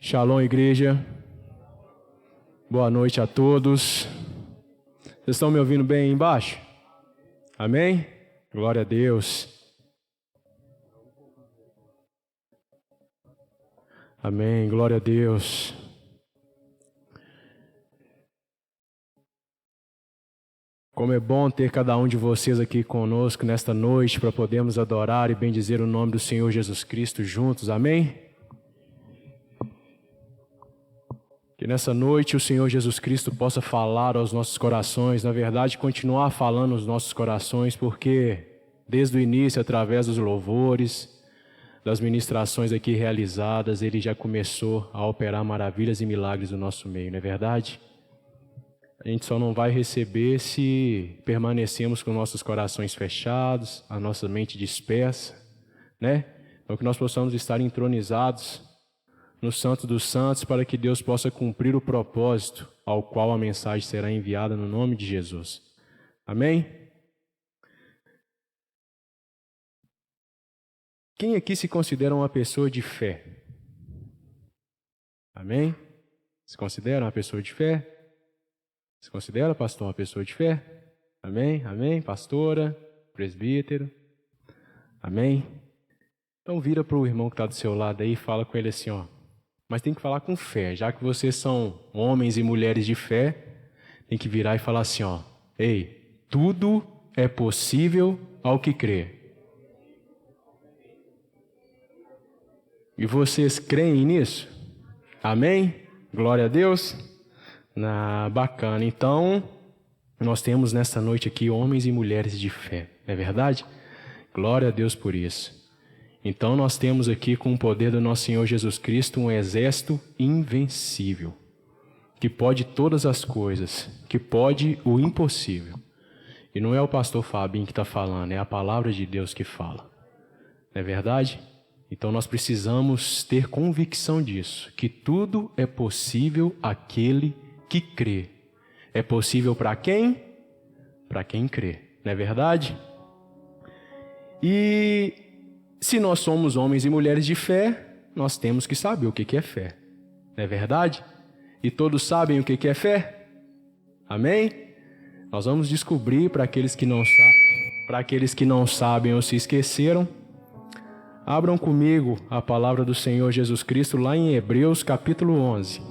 Shalom, igreja. Boa noite a todos. Vocês estão me ouvindo bem aí embaixo? Amém? Glória a Deus. Amém, glória a Deus. Como é bom ter cada um de vocês aqui conosco nesta noite para podermos adorar e bendizer o nome do Senhor Jesus Cristo juntos. Amém? Que nessa noite o Senhor Jesus Cristo possa falar aos nossos corações, na verdade, continuar falando aos nossos corações, porque desde o início, através dos louvores, das ministrações aqui realizadas, Ele já começou a operar maravilhas e milagres no nosso meio, não é verdade? A gente só não vai receber se permanecemos com nossos corações fechados, a nossa mente dispersa, né? Então que nós possamos estar entronizados no Santo dos Santos, para que Deus possa cumprir o propósito ao qual a mensagem será enviada no nome de Jesus. Amém? Quem aqui se considera uma pessoa de fé? Amém? Se considera uma pessoa de fé? Se considera, pastor, uma pessoa de fé? Amém? Amém? Pastora, presbítero? Amém? Então vira para o irmão que está do seu lado aí e fala com ele assim, ó. Mas tem que falar com fé, já que vocês são homens e mulheres de fé, tem que virar e falar assim, ó. Ei, tudo é possível ao que crê. E vocês creem nisso? Amém? Glória a Deus? Bacana. Então, nós temos nesta noite aqui homens e mulheres de fé, não é verdade? Glória a Deus por isso. Então nós temos aqui com o poder do nosso Senhor Jesus Cristo um exército invencível, que pode todas as coisas, que pode o impossível. E não é o pastor Fabinho que está falando, é a palavra de Deus que fala. Não é verdade? Então nós precisamos ter convicção disso, que tudo é possível àquele que crê. É possível para quem? Para quem crê. Não é verdade? E se nós somos homens e mulheres de fé, nós temos que saber o que é fé. Não é verdade? E todos sabem o que é fé? Amém? Nós vamos descobrir para aqueles que não sabem ou se esqueceram. Abram comigo a palavra do Senhor Jesus Cristo lá em Hebreus capítulo 11.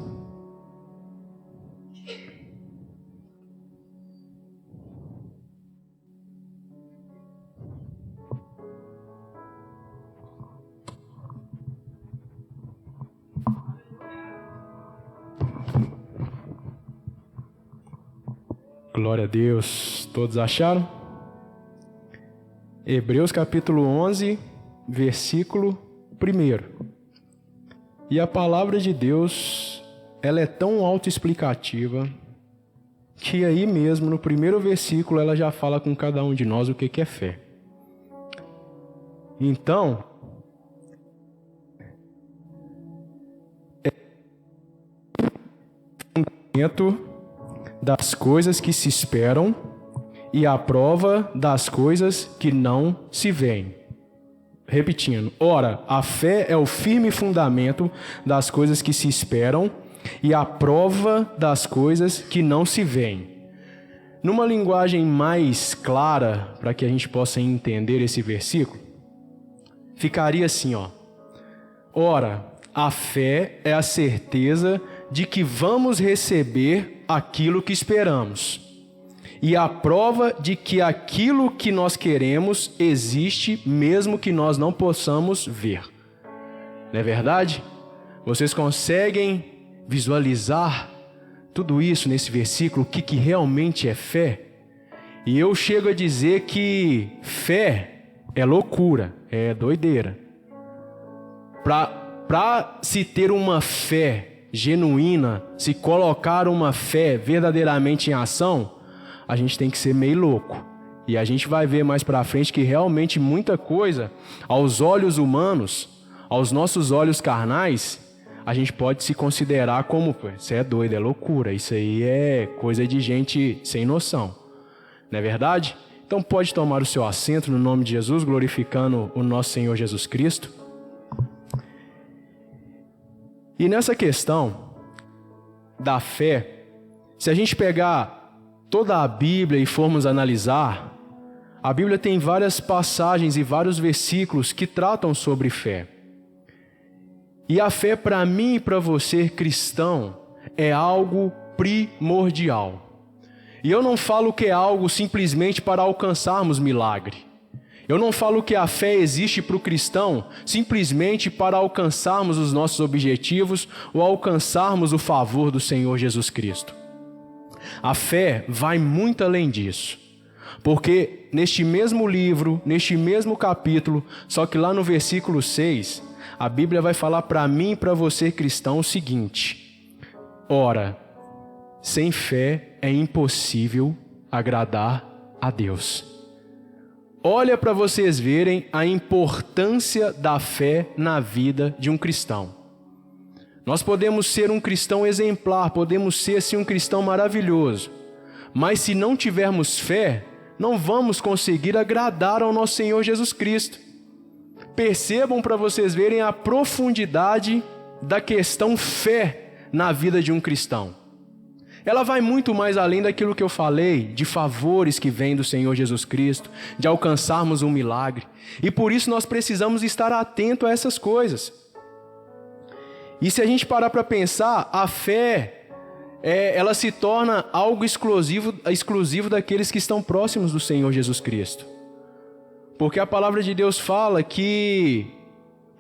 Glória a Deus. Todos acharam? Hebreus capítulo 11, versículo 1. E a palavra de Deus, ela é tão autoexplicativa, que aí mesmo, no primeiro versículo, ela já fala com cada um de nós o que é fé. Então, das coisas que se esperam e a prova das coisas que não se veem. Repetindo, ora, a fé é o firme fundamento das coisas que se esperam e a prova das coisas que não se veem. Numa linguagem mais clara, para que a gente possa entender esse versículo, ficaria assim, ó. Ora, a fé é a certeza de que vamos receber aquilo que esperamos, e a prova de que aquilo que nós queremos existe, mesmo que nós não possamos ver. Não é verdade? Vocês conseguem visualizar tudo isso nesse versículo, o que realmente é fé? E eu chego a dizer que fé é loucura, é doideira. Para se ter uma fé genuína, se colocar uma fé verdadeiramente em ação, a gente tem que ser meio louco. E a gente vai ver mais para frente que realmente muita coisa, aos olhos humanos, aos nossos olhos carnais, a gente pode se considerar como, isso é doido, é loucura, isso aí é coisa de gente sem noção. Não é verdade? Então pode tomar o seu assento no nome de Jesus, glorificando o nosso Senhor Jesus Cristo. E nessa questão da fé, se a gente pegar toda a Bíblia e formos analisar, a Bíblia tem várias passagens e vários versículos que tratam sobre fé. E a fé para mim e para você, cristão, é algo primordial. E eu não falo que é algo simplesmente para alcançarmos milagre. Eu não falo que a fé existe para o cristão simplesmente para alcançarmos os nossos objetivos ou alcançarmos o favor do Senhor Jesus Cristo. A fé vai muito além disso. Porque neste mesmo livro, neste mesmo capítulo, só que lá no versículo 6, a Bíblia vai falar para mim e para você, cristão, o seguinte: ora, sem fé é impossível agradar a Deus. Olha para vocês verem a importância da fé na vida de um cristão. Nós podemos ser um cristão exemplar, podemos ser assim um cristão maravilhoso, mas se não tivermos fé, não vamos conseguir agradar ao nosso Senhor Jesus Cristo. Percebam para vocês verem a profundidade da questão fé na vida de um cristão. Ela vai muito mais além daquilo que eu falei, de favores que vêm do Senhor Jesus Cristo, de alcançarmos um milagre. E por isso nós precisamos estar atentos a essas coisas. E se a gente parar para pensar, a fé, ela se torna algo exclusivo daqueles que estão próximos do Senhor Jesus Cristo. Porque a palavra de Deus fala que,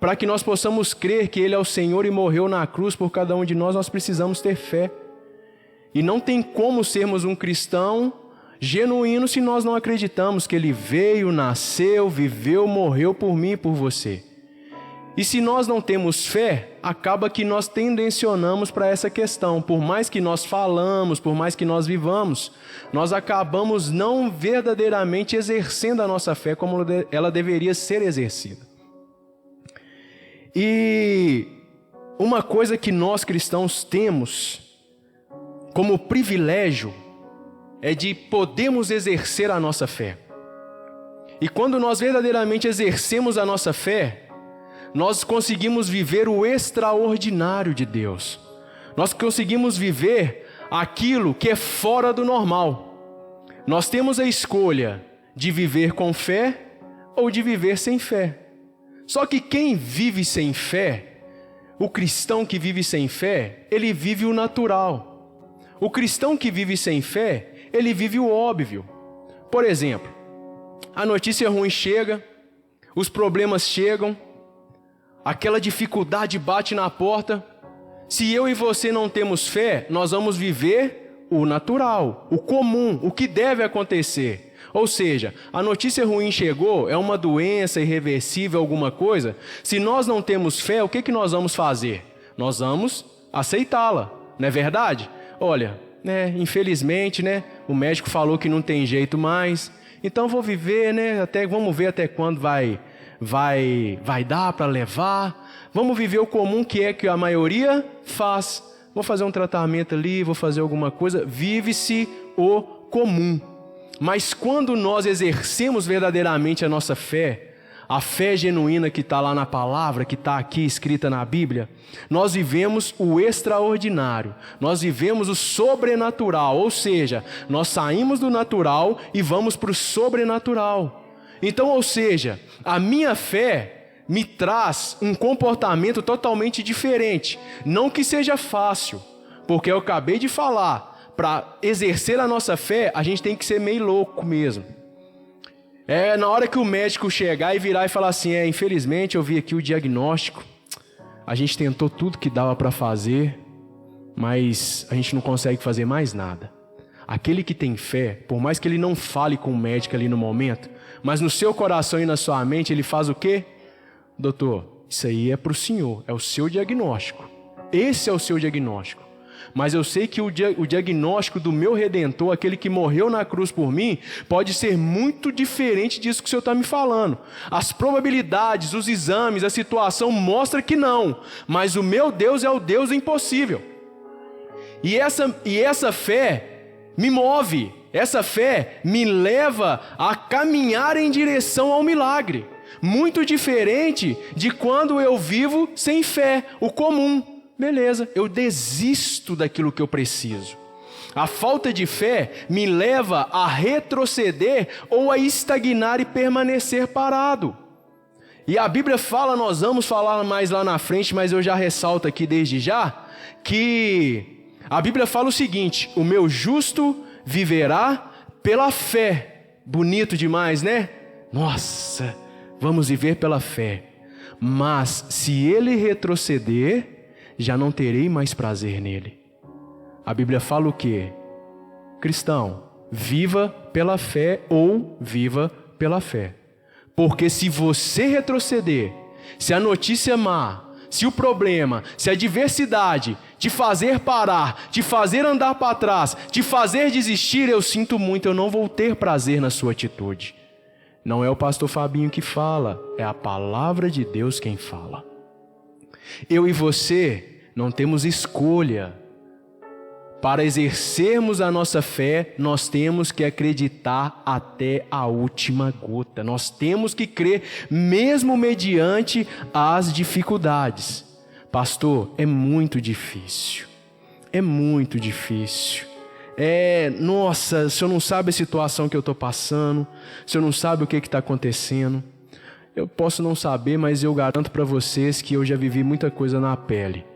para que nós possamos crer que Ele é o Senhor e morreu na cruz por cada um de nós, nós precisamos ter fé. E não tem como sermos um cristão genuíno se nós não acreditamos que Ele veio, nasceu, viveu, morreu por mim e por você. E se nós não temos fé, acaba que nós tendencionamos para essa questão. Por mais que nós falamos, por mais que nós vivamos, nós acabamos não verdadeiramente exercendo a nossa fé como ela deveria ser exercida. E uma coisa que nós cristãos temos como privilégio é de podermos exercer a nossa fé. E quando nós verdadeiramente exercemos a nossa fé, nós conseguimos viver o extraordinário de Deus. Nós conseguimos viver aquilo que é fora do normal. Nós temos a escolha de viver com fé ou de viver sem fé. Só que quem vive sem fé, o cristão que vive sem fé, ele vive o natural. O cristão que vive sem fé, ele vive o óbvio. Por exemplo, a notícia ruim chega, os problemas chegam, aquela dificuldade bate na porta. Se eu e você não temos fé, nós vamos viver o natural, o comum, o que deve acontecer. Ou seja, a notícia ruim chegou, é uma doença irreversível, alguma coisa. Se nós não temos fé, o que nós vamos fazer? Nós vamos aceitá-la, não é verdade? Olha, infelizmente, o médico falou que não tem jeito mais, então vou viver, vamos ver até quando vai dar para levar. Vamos viver o comum, que é que a maioria faz. Vou fazer um tratamento ali, vou fazer alguma coisa. Vive-se o comum. Mas quando nós exercemos verdadeiramente a nossa fé, a fé genuína que está lá na palavra, que está aqui escrita na Bíblia, nós vivemos o extraordinário, nós vivemos o sobrenatural, ou seja, nós saímos do natural e vamos para o sobrenatural. Então, ou seja, a minha fé me traz um comportamento totalmente diferente. Não que seja fácil, porque eu acabei de falar, para exercer a nossa fé, a gente tem que ser meio louco mesmo. Na hora que o médico chegar e virar e falar assim, infelizmente eu vi aqui o diagnóstico, a gente tentou tudo que dava para fazer, mas a gente não consegue fazer mais nada. Aquele que tem fé, por mais que ele não fale com o médico ali no momento, mas no seu coração e na sua mente ele faz o quê? Doutor, isso aí é para o senhor, é o seu diagnóstico. Esse é o seu diagnóstico. Mas eu sei que o diagnóstico do meu Redentor, aquele que morreu na cruz por mim, pode ser muito diferente disso que o Senhor está me falando. As probabilidades, os exames, a situação mostra que não. Mas o meu Deus é o Deus do impossível. E essa fé me move, essa fé me leva a caminhar em direção ao milagre. Muito diferente de quando eu vivo sem fé, o comum. beleza, eu desisto daquilo que eu preciso. A falta de fé me leva a retroceder ou a estagnar e permanecer parado. E a Bíblia fala, nós vamos falar mais lá na frente, mas eu já ressalto aqui desde já, que a Bíblia fala o seguinte: o meu justo viverá pela fé. Bonito demais, né? Nossa, vamos viver pela fé. Mas se ele retroceder, já não terei mais prazer nele. A Bíblia fala o quê? Cristão, viva pela fé ou viva pela fé. Porque se você retroceder, se a notícia má, se o problema, se a adversidade te fazer parar, te fazer andar para trás, te fazer desistir, eu sinto muito, eu não vou ter prazer na sua atitude. Não é o pastor Fabinho que fala, é a palavra de Deus quem fala. Eu e você não temos escolha. Para exercermos a nossa fé, nós temos que acreditar até a última gota. Nós temos que crer, mesmo mediante as dificuldades. Pastor, é muito difícil. É muito difícil. Nossa, o senhor não sabe a situação que eu estou passando. O senhor não sabe o que está acontecendo. Eu posso não saber, mas eu garanto para vocês que eu já vivi muita coisa na pele.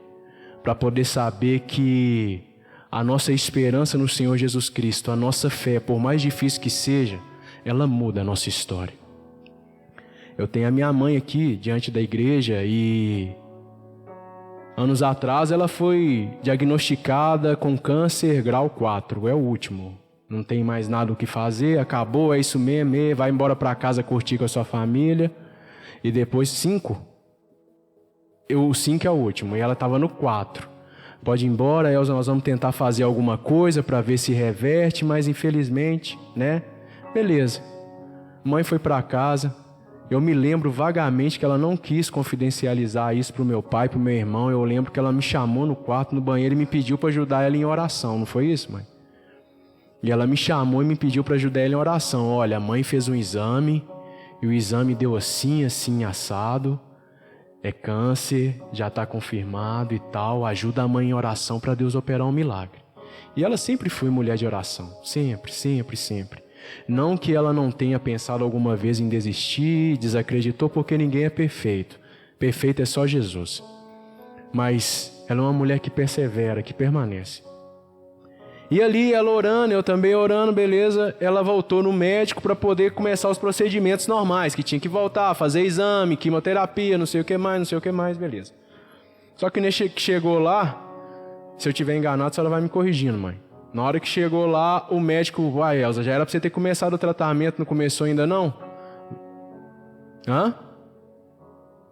Para poder saber que a nossa esperança no Senhor Jesus Cristo, a nossa fé, por mais difícil que seja, ela muda a nossa história. Eu tenho a minha mãe aqui diante da igreja e anos atrás ela foi diagnosticada com câncer grau 4, é o último. Não tem mais nada o que fazer, acabou, é isso mesmo, vai embora para casa curtir com a sua família. E depois 5. O 5 é o último e ela estava no 4. Pode ir embora, Elza, nós vamos tentar fazer alguma coisa para ver se reverte, mas infelizmente, né? Beleza. Mãe foi para casa. Eu me lembro vagamente que ela não quis confidencializar isso para o meu pai, para o meu irmão. Eu lembro que ela me chamou no quarto, no banheiro e me pediu para ajudar ela em oração. Não foi isso, mãe? E ela me chamou e me pediu para ajudar ela em oração. Olha, a mãe fez um exame e o exame deu assim, assim, assado. É câncer, já está confirmado e tal. Ajuda a mãe em oração para Deus operar um milagre. E ela sempre foi mulher de oração. Sempre, sempre, sempre. Não que ela não tenha pensado alguma vez em desistir, desacreditou, porque ninguém é perfeito. Perfeito é só Jesus. Mas ela é uma mulher que persevera, que permanece. E ali ela orando, eu também orando, beleza. Ela voltou no médico para poder começar os procedimentos normais, que tinha que voltar, fazer exame, quimioterapia, não sei o que mais, beleza. Só que nesse que chegou lá, se eu estiver enganado, a senhora vai me corrigindo, mãe. Na hora que chegou lá, o médico, vai, Elza, já era para você ter começado o tratamento, não começou ainda não?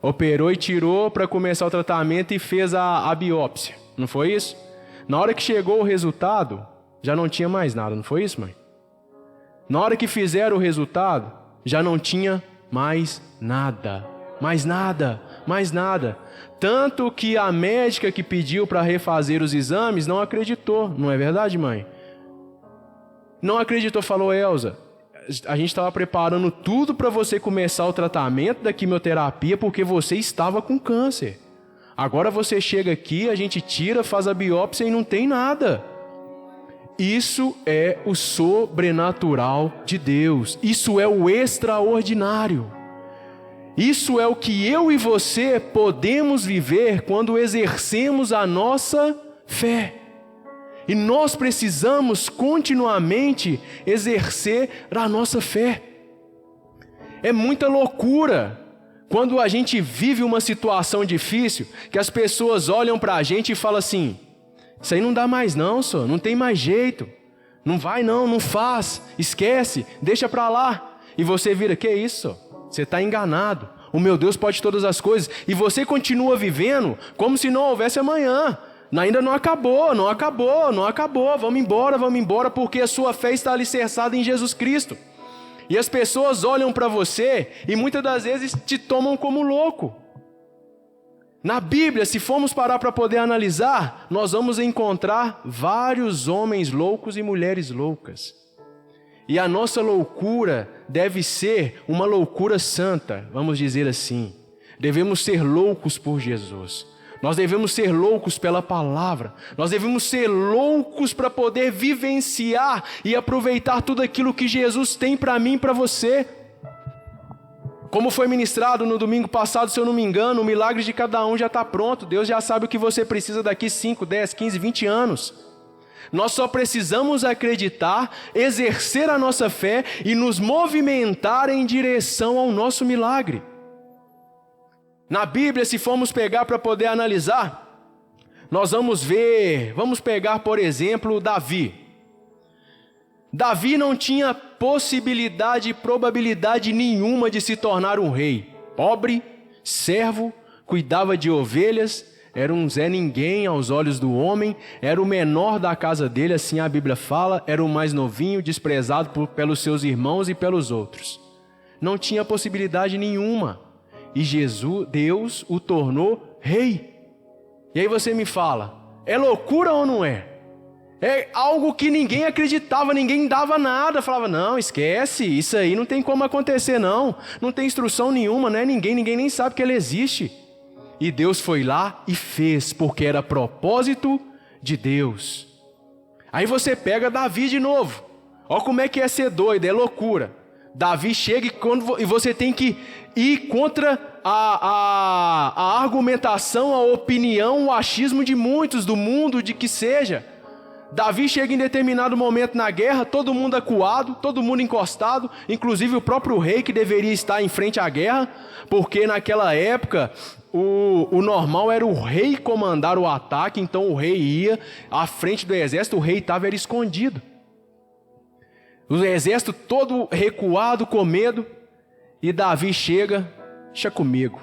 Operou e tirou para começar o tratamento e fez a biópsia, não foi isso? Na hora que chegou o resultado, já não tinha mais nada, não foi isso, mãe? Na hora que fizeram o resultado, já não tinha mais nada. Mais nada, mais nada. Tanto que a médica que pediu para refazer os exames não acreditou, não é verdade, mãe? Não acreditou, falou, Elza, a gente estava preparando tudo para você começar o tratamento da quimioterapia porque você estava com câncer. Agora você chega aqui, a gente tira, faz a biópsia e não tem nada. Isso é o sobrenatural de Deus. Isso é o extraordinário. Isso é o que eu e você podemos viver quando exercemos a nossa fé. E nós precisamos continuamente exercer a nossa fé. É muita loucura quando a gente vive uma situação difícil, que as pessoas olham para a gente e falam assim, isso aí não dá mais não, senhor, não tem mais jeito, não vai não, não faz, esquece, deixa para lá. E você vira, que isso, senhor? Você está enganado, o meu Deus pode todas as coisas, e você continua vivendo como se não houvesse amanhã. Ainda não acabou, vamos embora, porque a sua fé está alicerçada em Jesus Cristo. E as pessoas olham para você e muitas das vezes te tomam como louco. Na Bíblia, se formos parar para poder analisar, nós vamos encontrar vários homens loucos e mulheres loucas. E a nossa loucura deve ser uma loucura santa, vamos dizer assim. Devemos ser loucos por Jesus. Nós devemos ser loucos pela palavra. Nós devemos ser loucos para poder vivenciar e aproveitar tudo aquilo que Jesus tem para mim e para você. Como foi ministrado no domingo passado, se eu não me engano, o milagre de cada um já está pronto. Deus já sabe o que você precisa daqui 5, 10, 15, 20 anos. Nós só precisamos acreditar, exercer a nossa fé e nos movimentar em direção ao nosso milagre. Na Bíblia, se formos pegar para poder analisar, nós vamos pegar, por exemplo, Davi. Davi não tinha possibilidade e probabilidade nenhuma de se tornar um rei. Pobre, servo, cuidava de ovelhas, era um Zé Ninguém aos olhos do homem, era o menor da casa dele, assim a Bíblia fala, era o mais novinho, desprezado pelos seus irmãos e pelos outros. Não tinha possibilidade nenhuma. E Deus o tornou rei. E aí você me fala, é loucura ou não é? É algo que ninguém acreditava, ninguém dava nada, falava, não, esquece, isso aí não tem como acontecer não tem instrução nenhuma, não é ninguém nem sabe que ele existe. E Deus foi lá e fez, porque era propósito de Deus. Aí você pega Davi de novo, olha como é que é ser doido, é loucura. Davi chega e você tem que ir contra a argumentação, a opinião, o achismo de muitos do mundo, de que seja. Davi chega em determinado momento na guerra, todo mundo acuado, todo mundo encostado, inclusive o próprio rei que deveria estar em frente à guerra, porque naquela época o normal era o rei comandar o ataque, então o rei ia à frente do exército, o rei estava escondido. O exército todo recuado, com medo, e Davi chega, deixa comigo.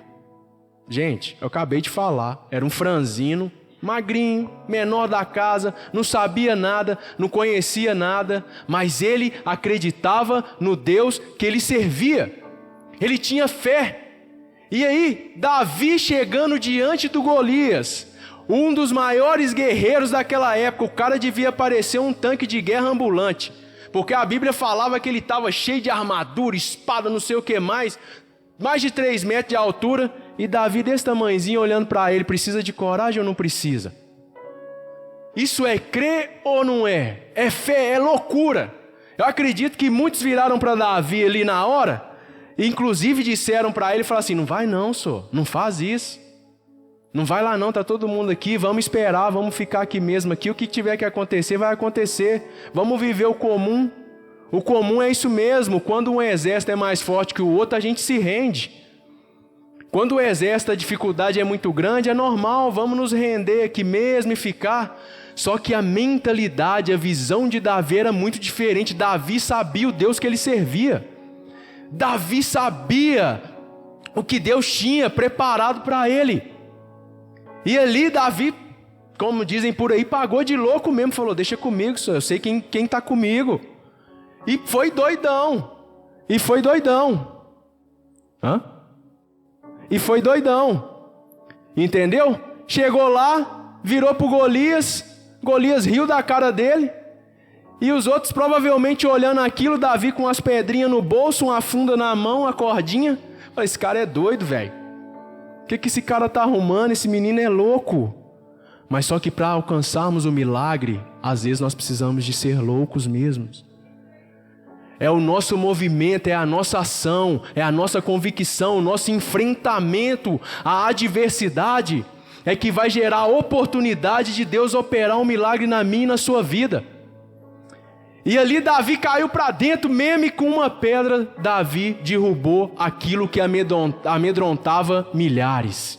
Gente, eu acabei de falar, era um franzino, magrinho, menor da casa, não sabia nada, não conhecia nada, mas ele acreditava no Deus que ele servia, ele tinha fé. E aí, Davi chegando diante do Golias, um dos maiores guerreiros daquela época, o cara devia parecer um tanque de guerra ambulante, porque a Bíblia falava que ele estava cheio de armadura, espada, não sei o que mais de 3 metros de altura, e Davi desse tamanhozinho olhando para ele, precisa de coragem ou não precisa? Isso é crer ou não é? É fé, é loucura. Eu acredito que muitos viraram para Davi ali na hora, e inclusive disseram para ele, falaram assim, não vai não, senhor, não faz isso. Não vai lá não, tá todo mundo aqui, vamos esperar, vamos ficar aqui mesmo, aqui o que tiver que acontecer, vai acontecer. Vamos viver o comum. O comum é isso mesmo, quando um exército é mais forte que o outro, a gente se rende. Quando o exército, a dificuldade é muito grande, é normal, vamos nos render aqui mesmo e ficar. Só que a mentalidade, a visão de Davi era muito diferente. Davi sabia o Deus que ele servia. Davi sabia o que Deus tinha preparado para ele. E ali Davi, como dizem por aí, pagou de louco mesmo, falou, deixa comigo, senhor, eu sei quem está comigo. E foi doidão. Entendeu? Chegou lá, virou pro Golias riu da cara dele, e os outros provavelmente olhando aquilo, Davi com as pedrinhas no bolso, uma funda na mão, a cordinha. Falei, esse cara é doido, velho. O que esse cara tá arrumando? Esse menino é louco. Mas só que para alcançarmos o milagre, às vezes nós precisamos de ser loucos mesmos. É o nosso movimento, é a nossa ação, é a nossa convicção, o nosso enfrentamento à adversidade é que vai gerar a oportunidade de Deus operar um milagre na minha e na sua vida. E ali Davi caiu para dentro mesmo, e com uma pedra Davi derrubou aquilo que amedrontava milhares.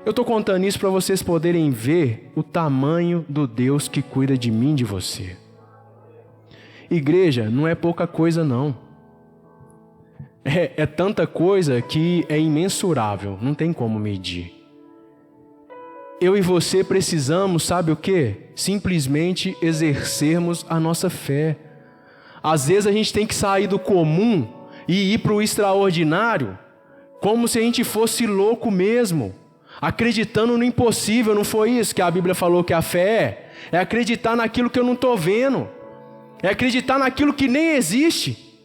Eu estou contando isso para vocês poderem ver o tamanho do Deus que cuida de mim e de você. Igreja, não é pouca coisa não. É tanta coisa que é imensurável, não tem como medir. Eu e você precisamos, sabe o quê? Simplesmente exercermos a nossa fé. Às vezes a gente tem que sair do comum e ir para o extraordinário, como se a gente fosse louco mesmo, acreditando no impossível. Não foi isso que a Bíblia falou que a fé é? É acreditar naquilo que eu não estou vendo. É acreditar naquilo que nem existe.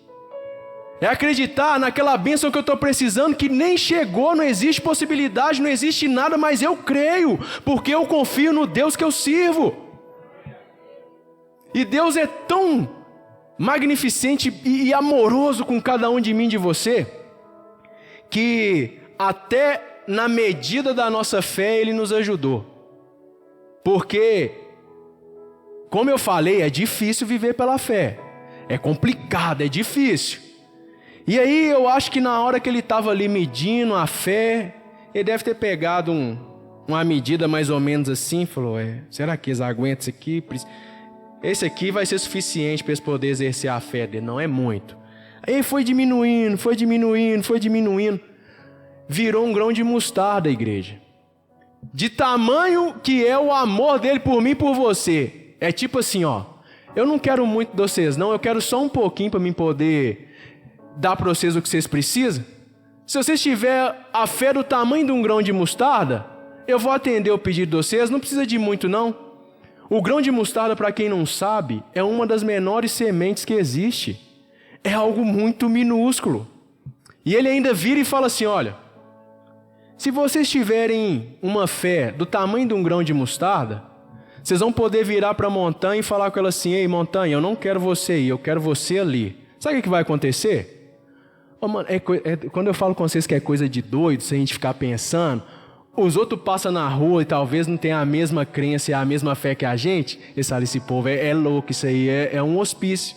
É acreditar naquela bênção que eu estou precisando, que nem chegou, não existe possibilidade, não existe nada, mas eu creio, porque eu confio no Deus que eu sirvo. E Deus é tão magnificente e amoroso com cada um de mim e de você, que até na medida da nossa fé Ele nos ajudou. Porque, como eu falei, é difícil viver pela fé. É complicado, é difícil. E aí eu acho que na hora que ele estava ali medindo a fé, ele deve ter pegado uma medida mais ou menos assim, falou, será que eles aguentam isso aqui? Esse aqui vai ser suficiente para eles poderem exercer a fé dele, não é muito. Aí foi diminuindo, virou um grão de mostarda a igreja. De tamanho que é o amor dele por mim e por você. É tipo assim, eu não quero muito de vocês não, eu quero só um pouquinho para mim poder dar para vocês o que vocês precisam. Se vocês tiverem a fé do tamanho de um grão de mostarda, eu vou atender o pedido de vocês, não precisa de muito não. O grão de mostarda, para quem não sabe, é uma das menores sementes que existe. É algo muito minúsculo. E ele ainda vira e fala assim, olha, se vocês tiverem uma fé do tamanho de um grão de mostarda, vocês vão poder virar para a montanha e falar com ela assim, ei montanha, eu não quero você aí, eu quero você ali. Sabe o que vai acontecer? Mano, quando eu falo com vocês que é coisa de doido, se a gente ficar pensando, os outros passam na rua e talvez não tenham a mesma crença e a mesma fé que a gente, eles falam, esse povo é louco, isso aí é um hospício.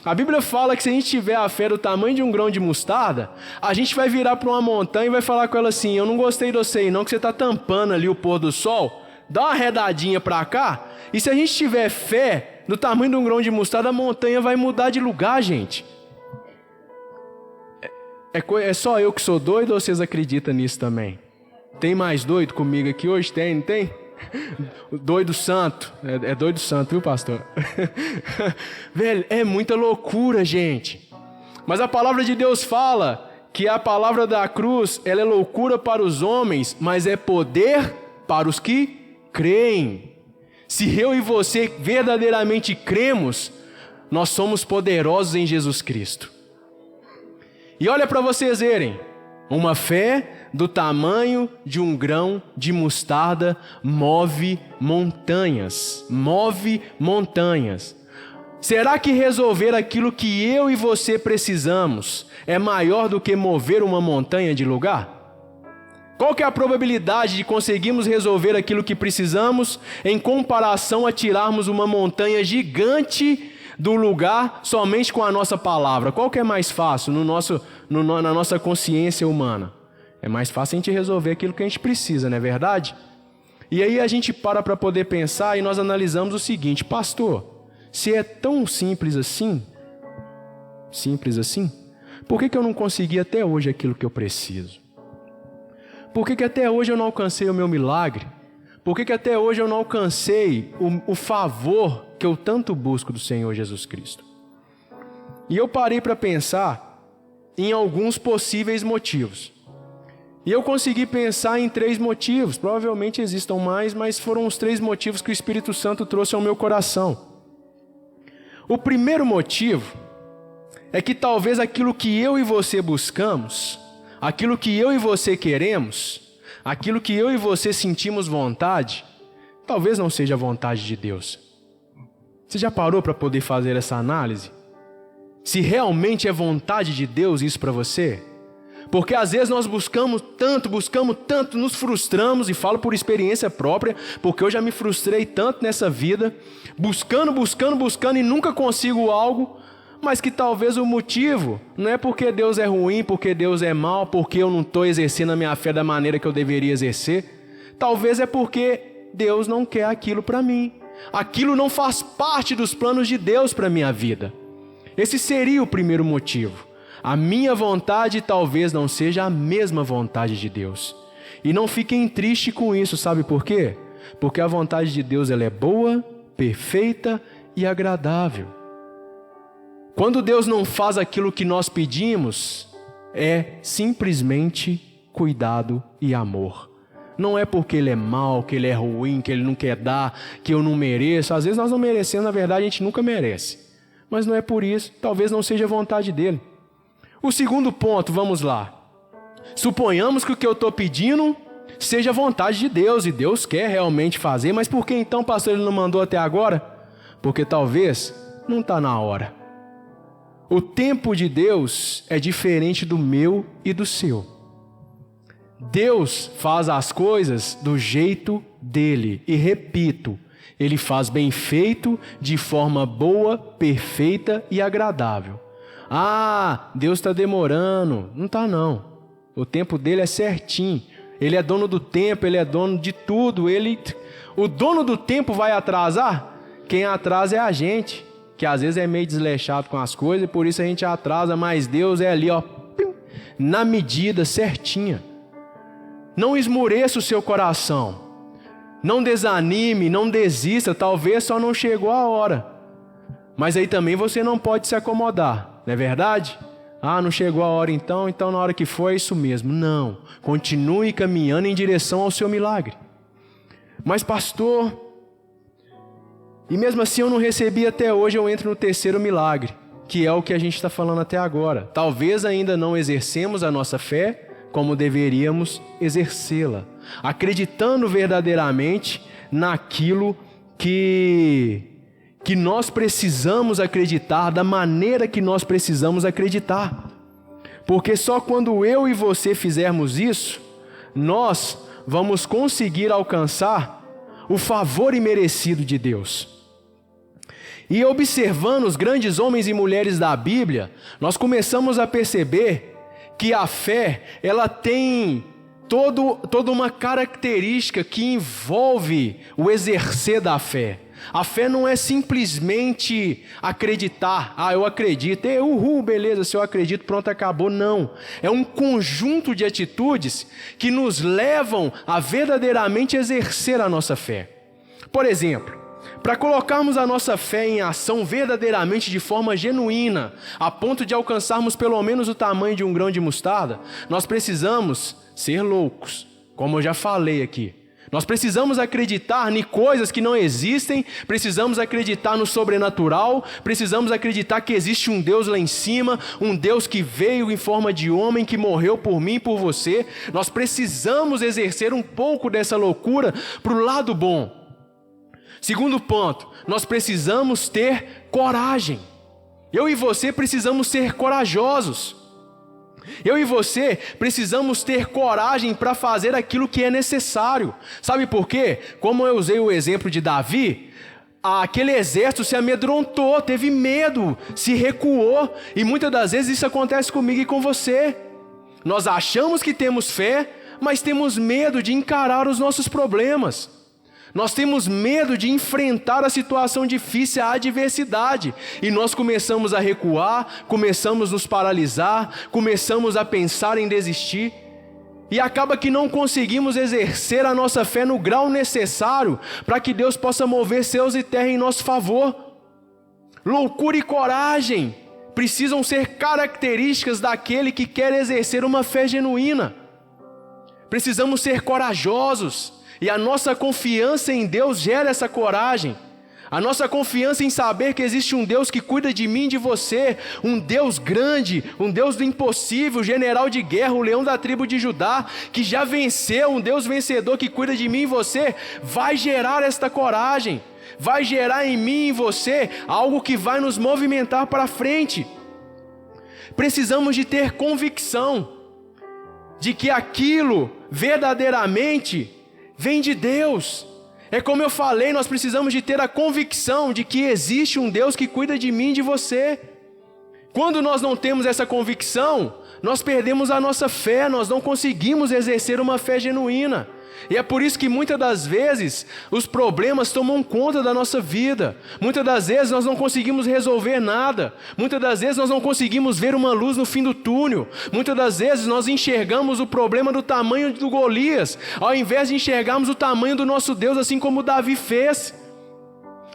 A Bíblia fala que se a gente tiver a fé do tamanho de um grão de mostarda, a gente vai virar para uma montanha e vai falar com ela assim, eu não gostei de você aí não, que você está tampando ali o pôr do sol, dá uma redadinha para cá, e se a gente tiver fé do tamanho de um grão de mostarda, a montanha vai mudar de lugar, gente. É só eu que sou doido ou vocês acreditam nisso também? Tem mais doido comigo aqui hoje? Tem, não tem? Doido santo. É doido santo, viu, pastor? Velho, é muita loucura, gente. Mas a palavra de Deus fala que a palavra da cruz, ela é loucura para os homens, mas é poder para os que creem. Se eu e você verdadeiramente cremos, nós somos poderosos em Jesus Cristo. E olha para vocês verem, uma fé do tamanho de um grão de mostarda move montanhas. Move montanhas. Será que resolver aquilo que eu e você precisamos é maior do que mover uma montanha de lugar? Qual que é a probabilidade de conseguirmos resolver aquilo que precisamos em comparação a tirarmos uma montanha gigante do lugar somente com a nossa palavra? Qual que é mais fácil na nossa consciência humana? É mais fácil a gente resolver aquilo que a gente precisa, não é verdade? E aí a gente para poder pensar e nós analisamos o seguinte, pastor, se é tão simples assim, por que eu não consegui até hoje aquilo que eu preciso? Por que até hoje eu não alcancei o meu milagre? Por que até hoje eu não alcancei o favor que eu tanto busco do Senhor Jesus Cristo? E eu parei para pensar em alguns possíveis motivos. E eu consegui pensar em 3 motivos. Provavelmente existam mais, mas foram os 3 motivos que o Espírito Santo trouxe ao meu coração. O primeiro motivo é que talvez aquilo que eu e você buscamos, aquilo que eu e você queremos, aquilo que eu e você sentimos vontade, talvez não seja a vontade de Deus. Você já parou para poder fazer essa análise? Se realmente é vontade de Deus isso para você? Porque às vezes nós buscamos tanto, nos frustramos, e falo por experiência própria, porque eu já me frustrei tanto nessa vida, buscando e nunca consigo algo, mas que talvez o motivo não é porque Deus é ruim, porque Deus é mau, porque eu não estou exercendo a minha fé da maneira que eu deveria exercer. Talvez é porque Deus não quer aquilo para mim. Aquilo não faz parte dos planos de Deus para a minha vida. Esse seria o primeiro motivo. A minha vontade talvez não seja a mesma vontade de Deus. E não fiquem tristes com isso, sabe por quê? Porque a vontade de Deus ela é boa, perfeita e agradável. Quando Deus não faz aquilo que nós pedimos, é simplesmente cuidado e amor. Não é porque Ele é mau, que Ele é ruim, que Ele não quer dar, que eu não mereço. Às vezes nós não merecemos, na verdade a gente nunca merece. Mas não é por isso, talvez não seja a vontade dEle. O segundo ponto, vamos lá. Suponhamos que o que eu estou pedindo seja a vontade de Deus, e Deus quer realmente fazer, mas por que então, pastor, ele não mandou até agora? Porque talvez não está na hora. O tempo de Deus é diferente do meu e do seu. Deus faz as coisas do jeito dele, e repito, ele faz bem feito, de forma boa, perfeita e agradável. Ah, Deus está demorando. Não está não. O tempo dele é certinho. Ele é dono do tempo, ele é dono de tudo. O dono do tempo vai atrasar? Quem atrasa é a gente, que às vezes é meio desleixado com as coisas, e por isso a gente atrasa, mas Deus é ali, ó, na medida certinha. Não esmoreça o seu coração. Não desanime, não desista, talvez só não chegou a hora. Mas aí também você não pode se acomodar, não é verdade? Ah, não chegou a hora então na hora que for é isso mesmo. Não, continue caminhando em direção ao seu milagre. Mas pastor, e mesmo assim eu não recebi até hoje, eu entro no terceiro milagre, que é o que a gente está falando até agora. Talvez ainda não exercemos a nossa fé como deveríamos exercê-la, acreditando verdadeiramente naquilo que nós precisamos acreditar, da maneira que nós precisamos acreditar. Porque só quando eu e você fizermos isso, nós vamos conseguir alcançar o favor imerecido de Deus. E observando os grandes homens e mulheres da Bíblia, nós começamos a perceber que a fé, ela tem toda uma característica que envolve o exercer da fé. A fé não é simplesmente acreditar. Ah, eu acredito, beleza, se eu acredito, pronto, acabou. Não, é um conjunto de atitudes que nos levam a verdadeiramente exercer a nossa fé. Por exemplo, para colocarmos a nossa fé em ação verdadeiramente de forma genuína, a ponto de alcançarmos pelo menos o tamanho de um grão de mostarda, nós precisamos ser loucos, como eu já falei aqui. Nós precisamos acreditar em coisas que não existem, precisamos acreditar no sobrenatural, precisamos acreditar que existe um Deus lá em cima, um Deus que veio em forma de homem, que morreu por mim e por você. Nós precisamos exercer um pouco dessa loucura para o lado bom. Segundo ponto, nós precisamos ter coragem. Eu e você precisamos ser corajosos. Eu e você precisamos ter coragem para fazer aquilo que é necessário. Sabe por quê? Como eu usei o exemplo de Davi, aquele exército se amedrontou, teve medo, se recuou. E muitas das vezes isso acontece comigo e com você. Nós achamos que temos fé, mas temos medo de encarar os nossos problemas. Nós temos medo de enfrentar a situação difícil, a adversidade. E nós começamos a recuar, começamos a nos paralisar, começamos a pensar em desistir. E acaba que não conseguimos exercer a nossa fé no grau necessário para que Deus possa mover céus e terra em nosso favor. Loucura e coragem precisam ser características daquele que quer exercer uma fé genuína. Precisamos ser corajosos. E a nossa confiança em Deus gera essa coragem. A nossa confiança em saber que existe um Deus que cuida de mim e de você, um Deus grande, um Deus do impossível, general de guerra, o leão da tribo de Judá, que já venceu, um Deus vencedor que cuida de mim e você, vai gerar esta coragem, vai gerar em mim e em você algo que vai nos movimentar para frente. Precisamos de ter convicção de que aquilo verdadeiramente vem de Deus. É como eu falei, nós precisamos de ter a convicção de que existe um Deus que cuida de mim e de você. Quando nós não temos essa convicção, nós perdemos a nossa fé, nós não conseguimos exercer uma fé genuína. E é por isso que muitas das vezes os problemas tomam conta da nossa vida. Muitas das vezes nós não conseguimos resolver nada. Muitas das vezes nós não conseguimos ver uma luz no fim do túnel. Muitas das vezes nós enxergamos o problema do tamanho do Golias, ao invés de enxergarmos o tamanho do nosso Deus, assim como Davi fez.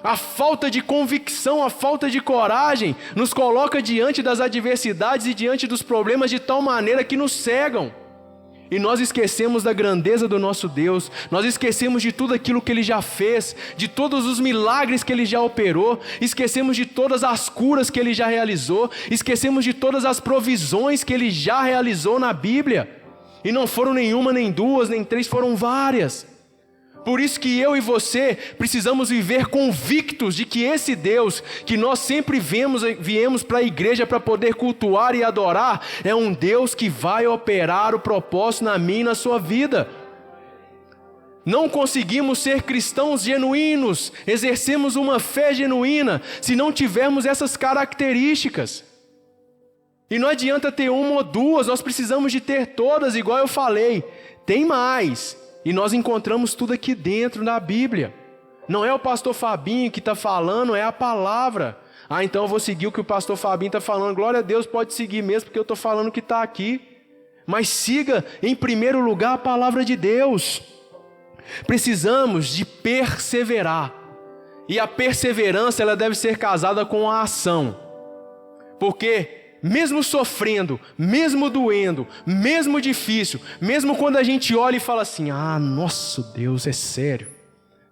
A falta de convicção, a falta de coragem nos coloca diante das adversidades e diante dos problemas de tal maneira que nos cegam. E nós esquecemos da grandeza do nosso Deus, nós esquecemos de tudo aquilo que Ele já fez, de todos os milagres que Ele já operou, esquecemos de todas as curas que Ele já realizou, esquecemos de todas as provisões que Ele já realizou na Bíblia. E não foram nenhuma, nem duas, nem três, foram várias. Por isso que eu e você precisamos viver convictos de que esse Deus, que nós sempre viemos para a igreja para poder cultuar e adorar, é um Deus que vai operar o propósito na minha e na sua vida. Não conseguimos ser cristãos genuínos, exercemos uma fé genuína, se não tivermos essas características. E não adianta ter uma ou duas, nós precisamos de ter todas, igual eu falei. Tem mais. E nós encontramos tudo aqui dentro da Bíblia. Não é o pastor Fabinho que está falando, é a palavra. Ah, então eu vou seguir o que o pastor Fabinho está falando. Glória a Deus, pode seguir mesmo, porque eu estou falando o que está aqui. Mas siga em primeiro lugar a palavra de Deus. Precisamos de perseverar. E a perseverança, ela deve ser casada com a ação. Porque mesmo sofrendo, mesmo doendo, mesmo difícil, mesmo quando a gente olha e fala assim, ah, nosso Deus, é sério,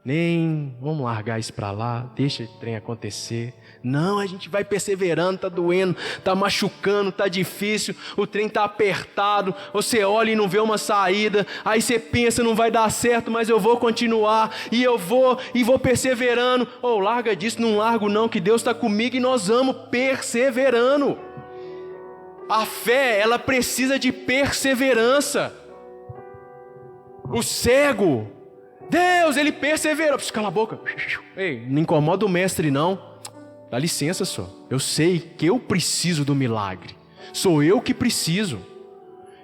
nem vamos largar isso para lá, deixa o trem acontecer. Não, a gente vai perseverando, tá doendo, tá machucando, tá difícil, o trem tá apertado, você olha e não vê uma saída, aí você pensa, não vai dar certo, mas eu vou continuar, e eu vou perseverando. Larga disso, não largo não, que Deus está comigo e nós vamos perseverando. A fé, ela precisa de perseverança. O cego, Deus, ele perseverou. Cala a boca. Ei, não incomoda o mestre não. Dá licença só. Eu sei que eu preciso do milagre. Sou eu que preciso.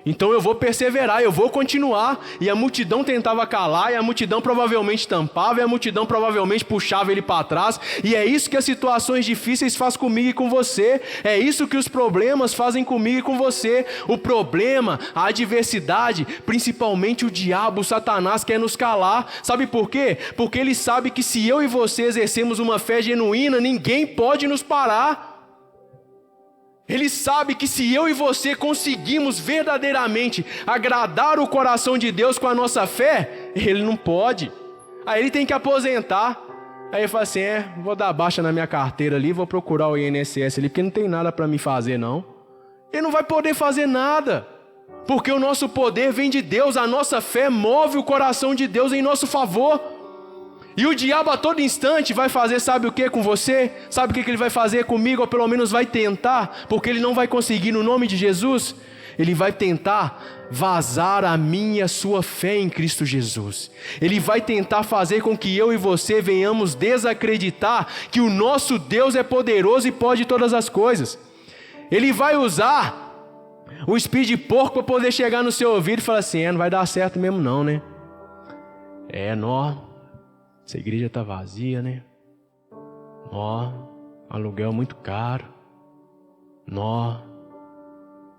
Então eu vou perseverar, eu vou continuar. E a multidão tentava calar, e a multidão provavelmente tampava, e a multidão provavelmente puxava ele para trás. E é isso que as situações difíceis fazem comigo e com você. É isso que os problemas fazem comigo e com você. O problema, a adversidade, principalmente o diabo, o Satanás quer nos calar. Sabe por quê? Porque ele sabe que se eu e você exercemos uma fé genuína, ninguém pode nos parar. Ele sabe que se eu e você conseguimos verdadeiramente agradar o coração de Deus com a nossa fé, ele não pode. Aí ele tem que aposentar. Aí ele fala assim, vou dar baixa na minha carteira ali, vou procurar o INSS ali, porque não tem nada para me fazer não. Ele não vai poder fazer nada, porque o nosso poder vem de Deus, a nossa fé move o coração de Deus em nosso favor. E o diabo a todo instante vai fazer, sabe o que com você? Sabe o que ele vai fazer comigo? Ou pelo menos vai tentar, porque ele não vai conseguir no nome de Jesus. Ele vai tentar vazar a minha e a sua fé em Cristo Jesus. Ele vai tentar fazer com que eu e você venhamos desacreditar que o nosso Deus é poderoso e pode todas as coisas. Ele vai usar o espírito de porco para poder chegar no seu ouvido e falar assim, não vai dar certo mesmo não, né? Essa igreja está vazia, né? Aluguel muito caro.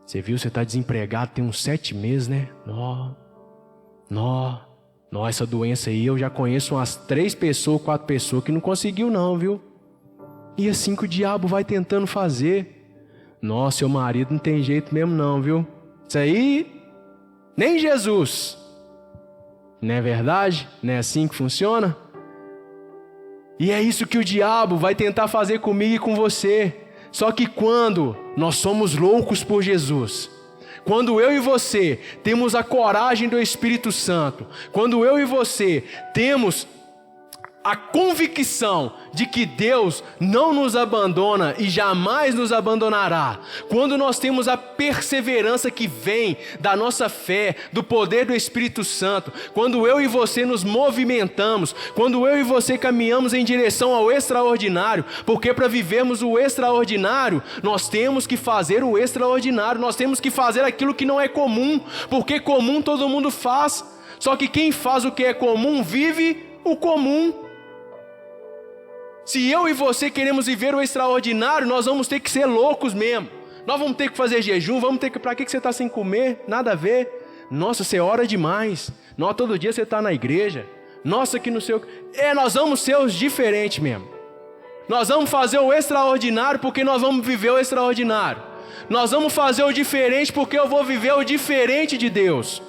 Você viu, você está desempregado tem uns 7 meses, né? Essa doença aí eu já conheço umas 3 pessoas, 4 pessoas que não conseguiu não, viu? E assim que o diabo vai tentando fazer. Seu marido não tem jeito mesmo não, viu? Isso aí, nem Jesus. Não é verdade? Não é assim que funciona? E é isso que o diabo vai tentar fazer comigo e com você. Só que quando nós somos loucos por Jesus, quando eu e você temos a coragem do Espírito Santo, quando eu e você temos a convicção de que Deus não nos abandona e jamais nos abandonará, quando nós temos a perseverança que vem da nossa fé, do poder do Espírito Santo, quando eu e você nos movimentamos, quando eu e você caminhamos em direção ao extraordinário, porque para vivermos o extraordinário, nós temos que fazer o extraordinário, nós temos que fazer aquilo que não é comum, porque comum todo mundo faz, só que quem faz o que é comum vive o comum. Se eu e você queremos viver o extraordinário, nós vamos ter que ser loucos mesmo. Nós vamos ter que fazer jejum, vamos ter que... Para que você está sem comer? Nada a ver. Nossa, você ora demais. Nossa, todo dia você está na igreja. Nossa, que no seu... nós vamos ser os diferentes mesmo. Nós vamos fazer o extraordinário porque nós vamos viver o extraordinário. Nós vamos fazer o diferente porque eu vou viver o diferente de Deus.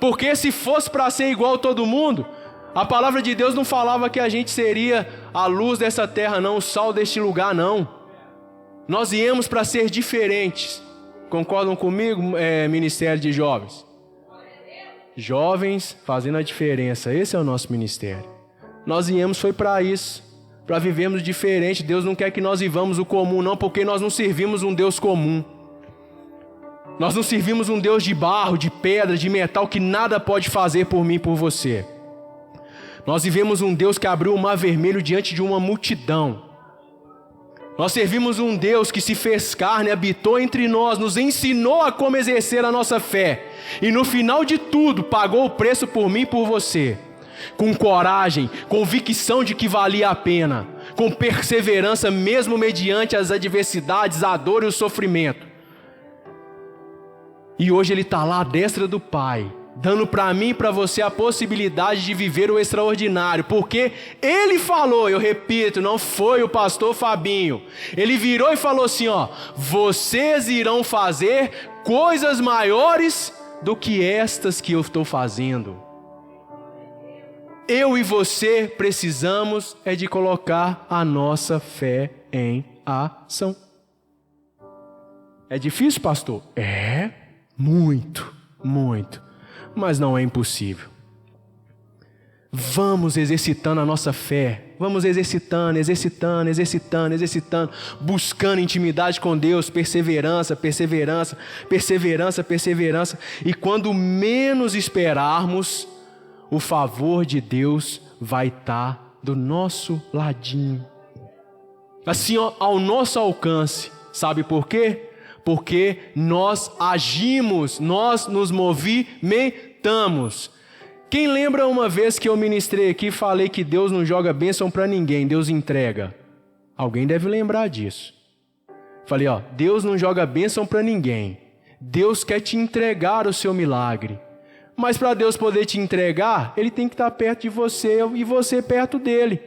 Porque se fosse para ser igual a todo mundo, a palavra de Deus não falava que a gente seria a luz dessa terra, não, o sal deste lugar, não. Nós viemos para ser diferentes. Concordam comigo, Ministério de Jovens? Jovens fazendo a diferença, esse é o nosso ministério. Nós viemos foi para isso, para vivermos diferente. Deus não quer que nós vivamos o comum, não, porque nós não servimos um Deus comum. Nós não servimos um Deus de barro, de pedra, de metal, que nada pode fazer por mim e por você. Nós vivemos um Deus que abriu o mar vermelho diante de uma multidão. Nós servimos um Deus que se fez carne, habitou entre nós, nos ensinou a como exercer a nossa fé. E no final de tudo, pagou o preço por mim e por você. Com coragem, convicção de que valia a pena. Com perseverança, mesmo mediante as adversidades, a dor e o sofrimento. E hoje Ele está lá à destra do Pai, dando para mim e para você a possibilidade de viver o extraordinário, porque Ele falou, eu repito, não foi o pastor Fabinho, Ele virou e falou assim, ó, vocês irão fazer coisas maiores do que estas que eu estou fazendo. Eu e você precisamos de colocar a nossa fé em ação. É difícil, pastor? É, muito, muito. Mas não é impossível. Vamos exercitando a nossa fé. Vamos exercitando, buscando intimidade com Deus, perseverança. E quando menos esperarmos, o favor de Deus vai estar do nosso ladinho. Assim, ao nosso alcance. Sabe por quê? Porque nós agimos, nós nos movimentamos. Quem lembra uma vez que eu ministrei aqui e falei que Deus não joga bênção para ninguém, Deus entrega? Alguém deve lembrar disso. Falei, Deus não joga bênção para ninguém. Deus quer te entregar o seu milagre. Mas para Deus poder te entregar, Ele tem que estar perto de você e você perto dEle.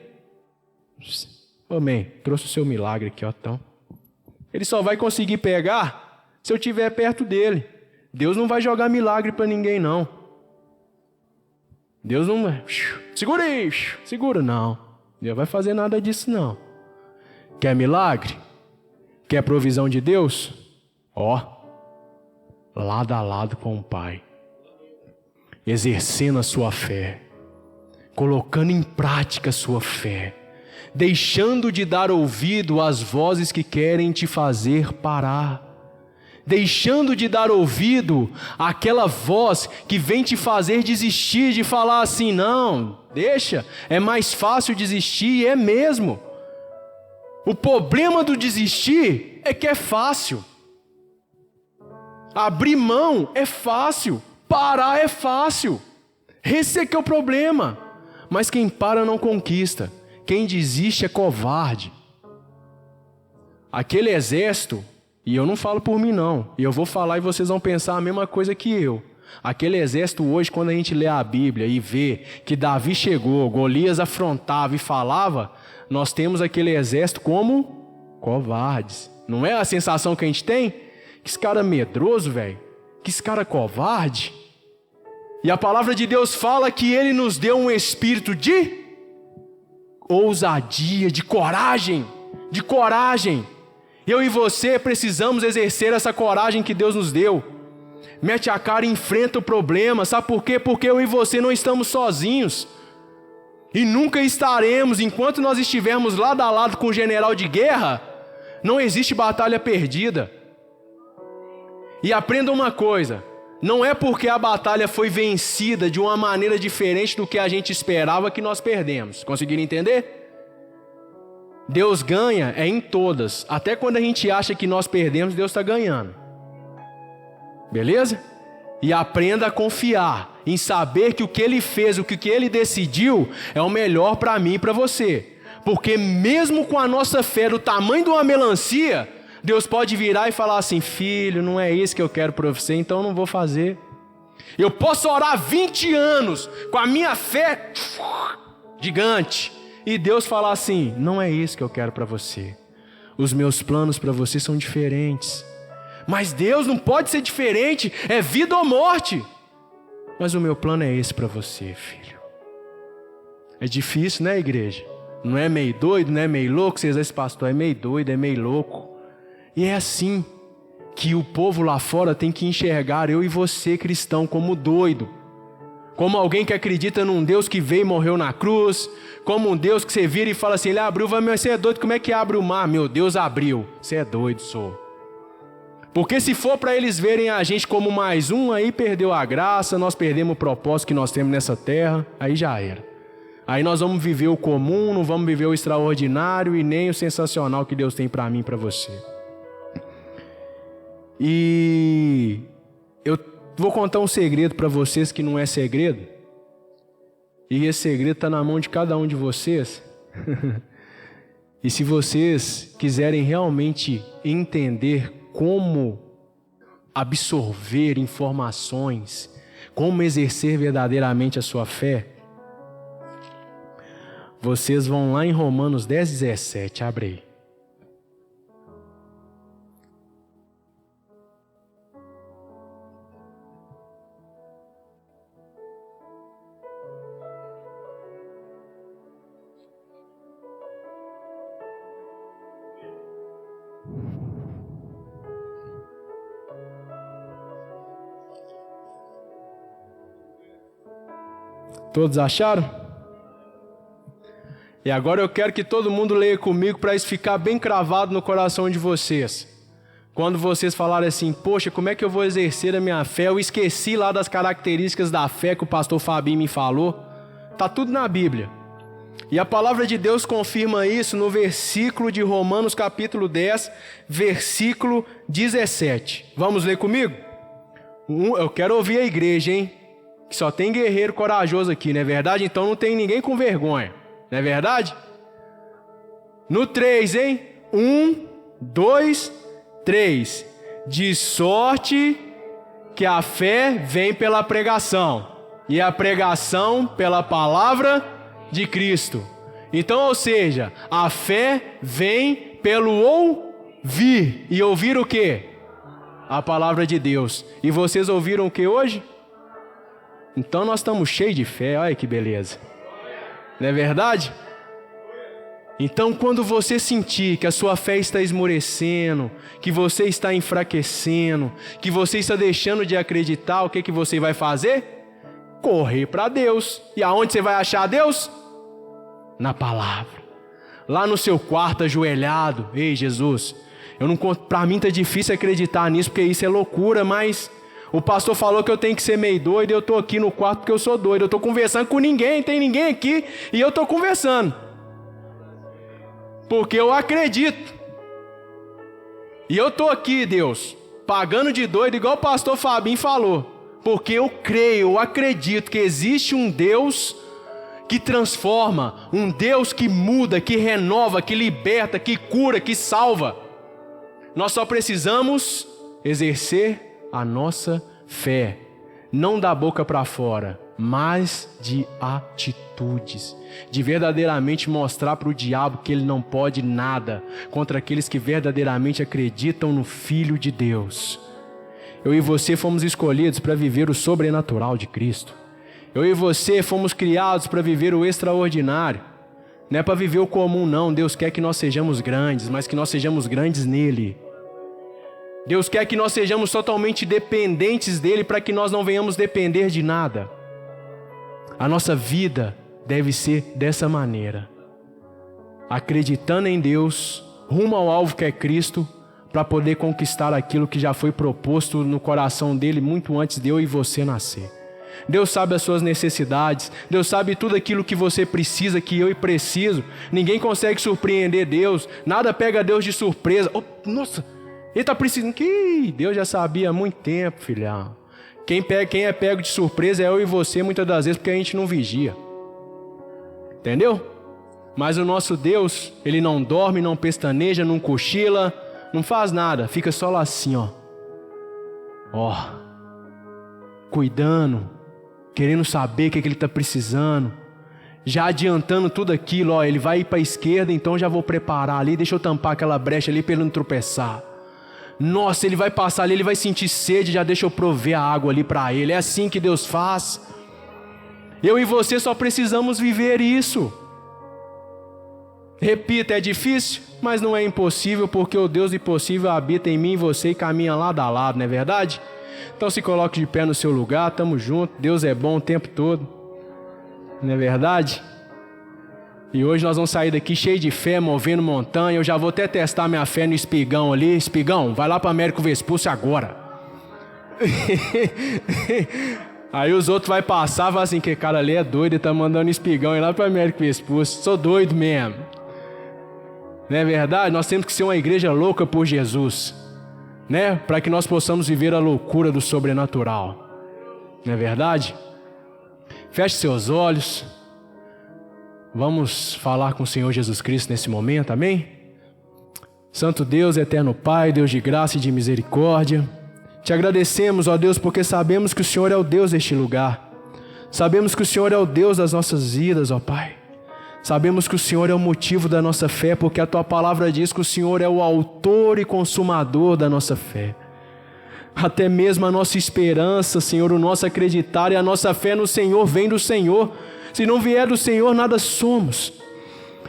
Amém. Trouxe o seu milagre aqui, então. Ele só vai conseguir pegar se eu estiver perto dEle. Deus não vai jogar milagre para ninguém, não. Deus não vai... Segura aí, segura, não. Deus não vai fazer nada disso, não. Quer milagre? Quer provisão de Deus? Lado a lado com o Pai. Exercendo a sua fé. Colocando em prática a sua fé. Deixando de dar ouvido às vozes que querem te fazer parar. Deixando de dar ouvido àquela voz que vem te fazer desistir, de falar assim, não, deixa, é mais fácil desistir, e é mesmo. O problema do desistir é que é fácil. Abrir mão é fácil, parar é fácil. Esse é que é o problema. Mas quem para não conquista. Quem desiste é covarde. Aquele exército, e eu não falo por mim não, e eu vou falar e vocês vão pensar a mesma coisa que eu. Aquele exército hoje, quando a gente lê a Bíblia e vê que Davi chegou, Golias afrontava e falava, nós temos aquele exército como covardes. Não é a sensação que a gente tem? Que esse cara é medroso, velho. Que esse cara é covarde. E a palavra de Deus fala que Ele nos deu um espírito de ousadia, de coragem. Eu e você precisamos exercer essa coragem que Deus nos deu. Mete a cara e enfrenta o problema. Sabe por quê? Porque eu e você não estamos sozinhos. E nunca estaremos. Enquanto nós estivermos lado a lado com o general de guerra, não existe batalha perdida. E aprenda uma coisa. Não é porque a batalha foi vencida de uma maneira diferente do que a gente esperava que nós perdemos. Conseguiram entender? Deus ganha em todas. Até quando a gente acha que nós perdemos, Deus está ganhando. Beleza? E aprenda a confiar em saber que o que Ele fez, o que Ele decidiu é o melhor para mim e para você. Porque mesmo com a nossa fé do tamanho de uma melancia, Deus pode virar e falar assim, filho, não é isso que eu quero para você, então eu não vou fazer. Eu posso orar 20 anos com a minha fé gigante. E Deus falar assim, não é isso que eu quero para você. Os meus planos para você são diferentes. Mas Deus não pode ser diferente, é vida ou morte. Mas o meu plano é esse para você, filho. É difícil, né, igreja? Não é meio doido, não é meio louco? Vocês, esse pastor é meio doido, é meio louco. E é assim que o povo lá fora tem que enxergar eu e você, cristão, como doido. Como alguém que acredita num Deus que veio e morreu na cruz. Como um Deus que você vira e fala assim, ele abriu, mas você é doido, como é que abre o mar? Meu Deus abriu. Você é doido, sou. Porque se for para eles verem a gente como mais um, aí perdeu a graça, nós perdemos o propósito que nós temos nessa terra, aí já era. Aí nós vamos viver o comum, não vamos viver o extraordinário e nem o sensacional que Deus tem para mim e para você. E eu vou contar um segredo para vocês que não é segredo. E esse segredo está na mão de cada um de vocês. E se vocês quiserem realmente entender como absorver informações, como exercer verdadeiramente a sua fé, vocês vão lá em Romanos 10:17, abre aí. Todos acharam? E agora eu quero que todo mundo leia comigo para isso ficar bem cravado no coração de vocês. Quando vocês falarem assim, poxa, como é que eu vou exercer a minha fé? Eu esqueci lá das características da fé que o pastor Fabinho me falou. Está tudo na Bíblia. E a palavra de Deus confirma isso no versículo de Romanos capítulo 10, versículo 17. Vamos ler comigo? Eu quero ouvir a igreja, hein? Que só tem guerreiro corajoso aqui, não é verdade? Então não tem ninguém com vergonha, não é verdade? No 3, hein? 1, 2, 3. De sorte que a fé vem pela pregação, e a pregação pela palavra de Cristo. Então, ou seja, a fé vem pelo ouvir. E ouvir o quê? A palavra de Deus. E vocês ouviram o que hoje? Então nós estamos cheios de fé, olha que beleza. Não é verdade? Então quando você sentir que a sua fé está esmorecendo, que você está enfraquecendo, que você está deixando de acreditar, o que você vai fazer? Correr para Deus. E aonde você vai achar Deus? Na palavra. Lá no seu quarto ajoelhado. Ei, Jesus, para mim está difícil acreditar nisso, porque isso é loucura, mas o pastor falou que eu tenho que ser meio doido, e eu estou aqui no quarto porque eu sou doido. Eu estou conversando com ninguém, tem ninguém aqui, e eu estou conversando. Porque eu acredito. E eu estou aqui, Deus, pagando de doido, igual o pastor Fabinho falou. Porque eu creio, eu acredito que existe um Deus que transforma, um Deus que muda, que renova, que liberta, que cura, que salva. Nós só precisamos exercer a nossa fé, não da boca para fora, mas de atitudes, de verdadeiramente mostrar para o diabo que ele não pode nada contra aqueles que verdadeiramente acreditam no Filho de Deus. Eu e você fomos escolhidos para viver o sobrenatural de Cristo. Eu e você fomos criados para viver o extraordinário. Não é para viver o comum, não. Deus quer que nós sejamos grandes, mas que nós sejamos grandes nele. Deus quer que nós sejamos totalmente dependentes dele para que nós não venhamos depender de nada. A nossa vida deve ser dessa maneira. Acreditando em Deus, rumo ao alvo que é Cristo, para poder conquistar aquilo que já foi proposto no coração dele muito antes de eu e você nascer. Deus sabe as suas necessidades, Deus sabe tudo aquilo que você precisa, que eu preciso. Ninguém consegue surpreender Deus, nada pega Deus de surpresa. Oh, nossa, ele está precisando, que Deus já sabia há muito tempo, filhão. Quem é pego de surpresa é eu e você muitas das vezes, porque a gente não vigia. Entendeu? Mas o nosso Deus, ele não dorme, não pestaneja, não cochila, não faz nada, fica só lá assim, ó, cuidando, querendo saber o que ele está precisando, já adiantando tudo aquilo, ó, ele vai ir para a esquerda, então já vou preparar ali, deixa eu tampar aquela brecha ali para ele não tropeçar. Nossa, ele vai passar ali, ele vai sentir sede, já deixa eu prover a água ali para ele. É assim que Deus faz. Eu e você só precisamos viver isso. Repita, é difícil, mas não é impossível, porque o Deus impossível habita em mim e você e caminha lado a lado, não é verdade? Então se coloque de pé no seu lugar, tamo junto, Deus é bom o tempo todo, não é verdade? E hoje nós vamos sair daqui cheio de fé, movendo montanha. Eu já vou até testar minha fé no Espigão ali. Espigão, vai lá para Américo Vespucci agora. Aí os outros vão passar e falar assim, que cara ali é doido, ele tá mandando Espigão ir lá para Américo Vespucci. Sou doido mesmo. Não é verdade? Nós temos que ser uma igreja louca por Jesus, né? Para que nós possamos viver a loucura do sobrenatural. Não é verdade? Feche seus olhos. Vamos falar com o Senhor Jesus Cristo nesse momento, amém? Santo Deus, eterno Pai, Deus de graça e de misericórdia, te agradecemos, ó Deus, porque sabemos que o Senhor é o Deus deste lugar. Sabemos que o Senhor é o Deus das nossas vidas, ó Pai. Sabemos que o Senhor é o motivo da nossa fé, porque a Tua palavra diz que o Senhor é o autor e consumador da nossa fé. Até mesmo a nossa esperança, Senhor, o nosso acreditar e a nossa fé no Senhor vem do Senhor. Se não vier do Senhor, nada somos.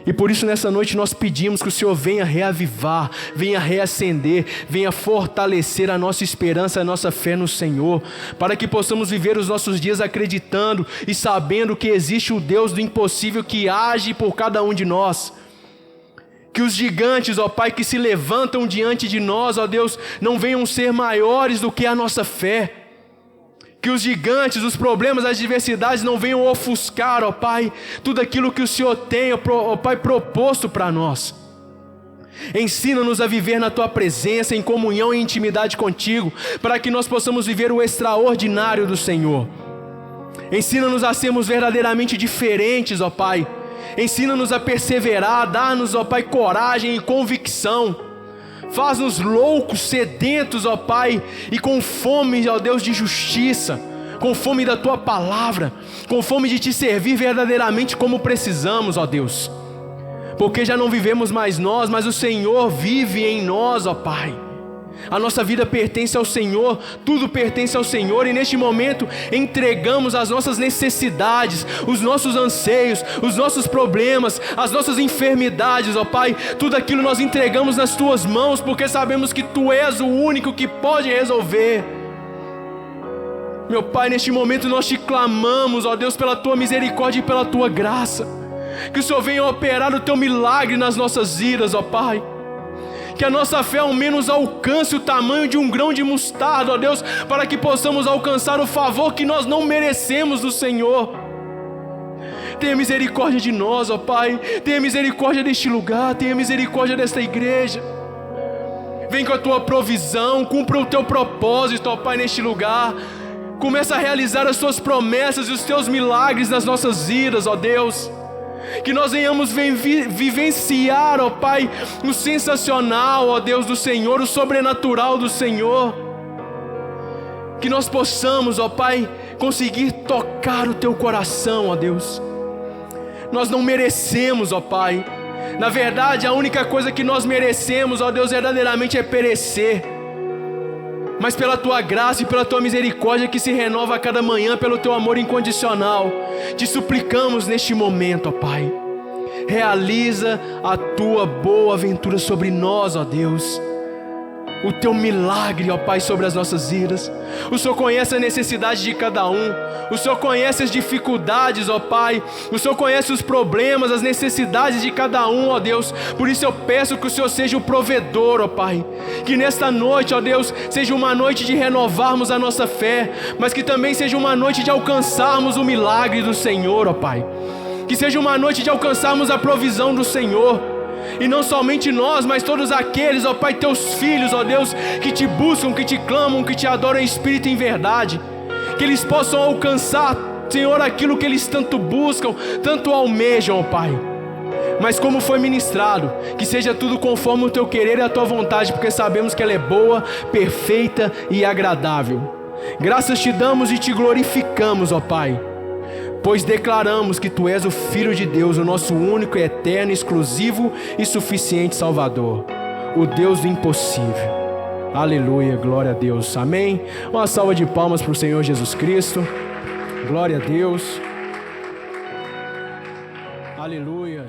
E por isso nessa noite nós pedimos que o Senhor venha reavivar, venha reacender, venha fortalecer a nossa esperança, a nossa fé no Senhor, para que possamos viver os nossos dias acreditando e sabendo que existe o Deus do impossível que age por cada um de nós. Que os gigantes, ó Pai, que se levantam diante de nós, ó Deus, não venham ser maiores do que a nossa fé. Que os gigantes, os problemas, as adversidades não venham ofuscar, ó Pai, tudo aquilo que o Senhor tem, ó Pai, proposto para nós. Ensina-nos a viver na Tua presença, em comunhão e intimidade contigo, para que nós possamos viver o extraordinário do Senhor. Ensina-nos a sermos verdadeiramente diferentes, ó Pai. Ensina-nos a perseverar, dá-nos, ó Pai, coragem e convicção. Faz-nos loucos, sedentos, ó Pai, e com fome, ó Deus, de justiça, com fome da Tua palavra, com fome de Te servir verdadeiramente como precisamos, ó Deus. Porque já não vivemos mais nós, mas o Senhor vive em nós, ó Pai. A nossa vida pertence ao Senhor, tudo pertence ao Senhor, e neste momento entregamos as nossas necessidades, os nossos anseios, os nossos problemas, as nossas enfermidades, ó Pai, tudo aquilo nós entregamos nas Tuas mãos, porque sabemos que Tu és o único que pode resolver. Meu Pai, neste momento nós Te clamamos, ó Deus, pela Tua misericórdia e pela Tua graça, que o Senhor venha operar o Teu milagre nas nossas vidas, ó Pai. Que a nossa fé ao menos alcance o tamanho de um grão de mostarda, ó Deus, para que possamos alcançar o favor que nós não merecemos do Senhor. Tenha misericórdia de nós, ó Pai, tenha misericórdia deste lugar, tenha misericórdia desta igreja. Vem com a Tua provisão, cumpra o Teu propósito, ó Pai, neste lugar. Começa a realizar as Tuas promessas e os Teus milagres nas nossas vidas, ó Deus. Que nós venhamos vivenciar, ó Pai, o sensacional, ó Deus do Senhor, o sobrenatural do Senhor. Que nós possamos, ó Pai, conseguir tocar o Teu coração, ó Deus. Nós não merecemos, ó Pai. Na verdade, a única coisa que nós merecemos, ó Deus, verdadeiramente é perecer. Mas pela Tua graça e pela Tua misericórdia que se renova a cada manhã, pelo Teu amor incondicional, Te suplicamos neste momento, ó Pai, realiza a Tua boa aventura sobre nós, ó Deus. O Teu milagre, ó Pai, sobre as nossas vidas. O Senhor conhece a necessidade de cada um. O Senhor conhece as dificuldades, ó Pai. O Senhor conhece os problemas, as necessidades de cada um, ó Deus. Por isso eu peço que o Senhor seja o provedor, ó Pai. Que nesta noite, ó Deus, seja uma noite de renovarmos a nossa fé, mas que também seja uma noite de alcançarmos o milagre do Senhor, ó Pai. Que seja uma noite de alcançarmos a provisão do Senhor. E não somente nós, mas todos aqueles, ó Pai, Teus filhos, ó Deus, que Te buscam, que Te clamam, que Te adoram em espírito e em verdade. Que eles possam alcançar, Senhor, aquilo que eles tanto buscam, tanto almejam, ó Pai. Mas como foi ministrado, que seja tudo conforme o Teu querer e a Tua vontade, porque sabemos que ela é boa, perfeita e agradável. Graças Te damos e Te glorificamos, ó Pai, pois declaramos que Tu és o Filho de Deus, o nosso único, eterno, exclusivo e suficiente Salvador, o Deus do impossível. Aleluia, glória a Deus. Amém. Uma salva de palmas para o Senhor Jesus Cristo. Glória a Deus. Aleluia.